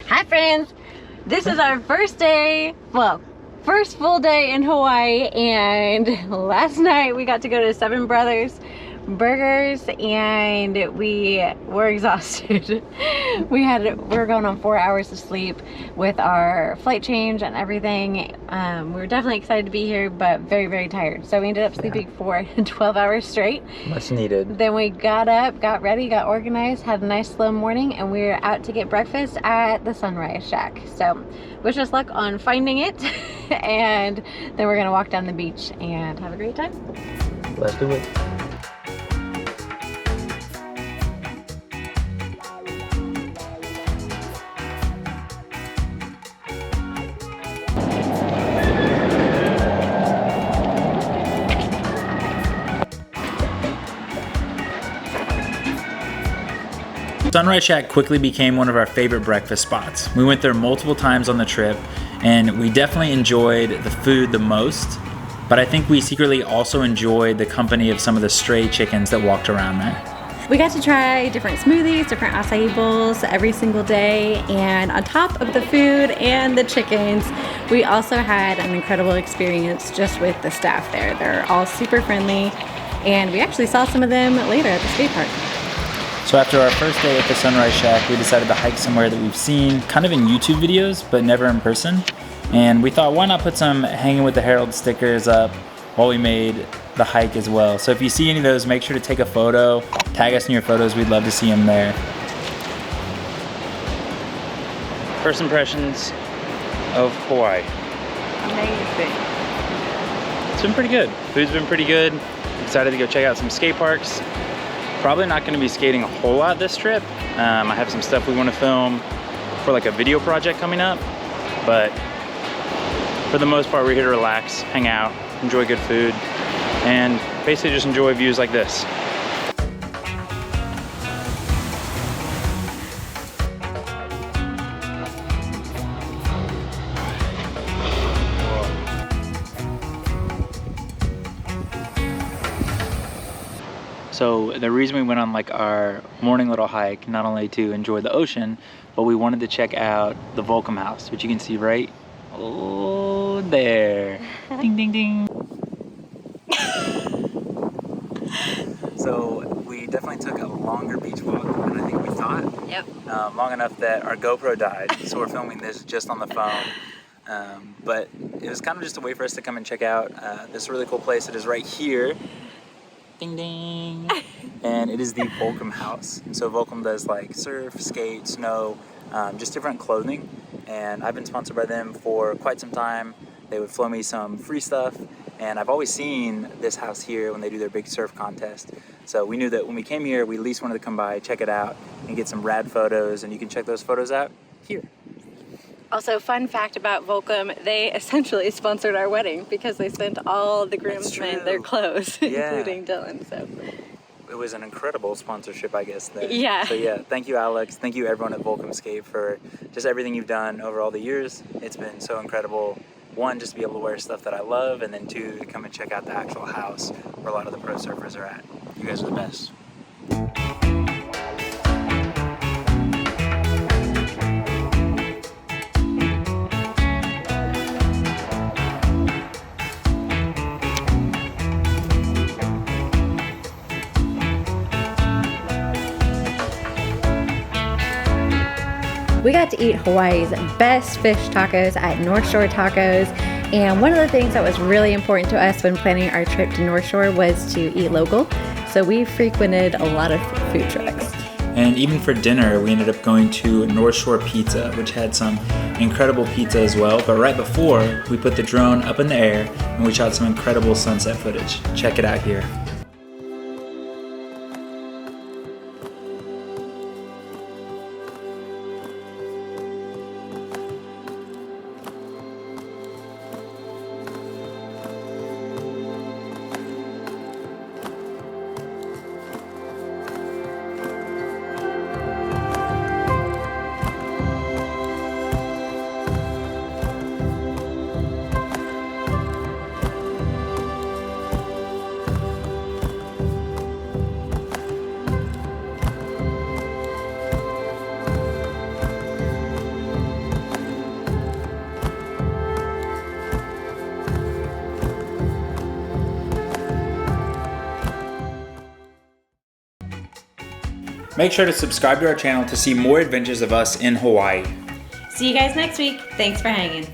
Hi friends! This is our first day, well, first full day in Hawaii, and last night we got to go to Seven Brothers Burgers and we were exhausted. we were going on 4 hours of sleep with our flight change and everything. We were definitely excited to be here, but very, very tired. So we ended up sleeping for 12 hours straight. Much needed. Then we got up, got ready, got organized, had a nice slow morning, and we were out to get breakfast at the Sunrise Shack. So wish us luck on finding it. And then we're gonna walk down the beach and have a great time. Let's do it. Sunrise Shack quickly became one of our favorite breakfast spots. We went there multiple times on the trip and we definitely enjoyed the food the most, but I think we secretly also enjoyed the company of some of the stray chickens that walked around there. We got to try different smoothies, different acai bowls every single day, and on top of the food and the chickens, we also had an incredible experience just with the staff there. They're all super friendly, and we actually saw some of them later at the skate park. So after our first day at the Sunrise Shack, we decided to hike somewhere that we've seen kind of in YouTube videos, but never in person. And we thought, why not put some Hanging with the Harrelds stickers up while we made the hike as well. So if you see any of those, make sure to take a photo, tag us in your photos, we'd love to see them there. First impressions of Hawaii. Amazing. It's been pretty good. Food's been pretty good. Excited to go check out some skate parks. Probably not going to be skating a whole lot this trip. I have some stuff we want to film for like a video project coming up, but for the most part we're here to relax, hang out, enjoy good food, and basically just enjoy views like this. So the reason we went on like our morning little hike, not only to enjoy the ocean, but we wanted to check out the VOLCOM house, which you can see right there. Ding, ding, ding. So we definitely took a longer beach walk than I think we thought. Yep. Long enough that our GoPro died, so we're filming this just on the phone. But it was kind of just a way for us to come and check out this really cool place. It is right here. Ding ding. And it is the VOLCOM house. So VOLCOM does like surf, skate, snow, just different clothing. And I've been sponsored by them for quite some time. They would flow me some free stuff. And I've always seen this house here when they do their big surf contest. So we knew that when we came here, we at least wanted to come by, check it out, and get some rad photos. And you can check those photos out here. Also, fun fact about VOLCOM, they essentially sponsored our wedding because they sent all the groomsmen their clothes, including Dylan. So it was an incredible sponsorship, I guess. There. Yeah. So yeah, thank you, Alex. Thank you, everyone at VOLCOM Skate, for just everything you've done over all the years. It's been so incredible. One, just to be able to wear stuff that I love, and then two, to come and check out the actual house where a lot of the pro surfers are at. You guys are the best. we got to eat Hawaii's best fish tacos at North Shore Tacos. And one of the things that was really important to us when planning our trip to North Shore was to eat local. So we frequented a lot of food trucks. And even for dinner, we ended up going to North Shore Pizza, which had some incredible pizza as well. But right before, we put the drone up in the air and we shot some incredible sunset footage. Check it out here. Make sure to subscribe to our channel to see more adventures of us in Hawaii. See you guys next week. Thanks for hanging.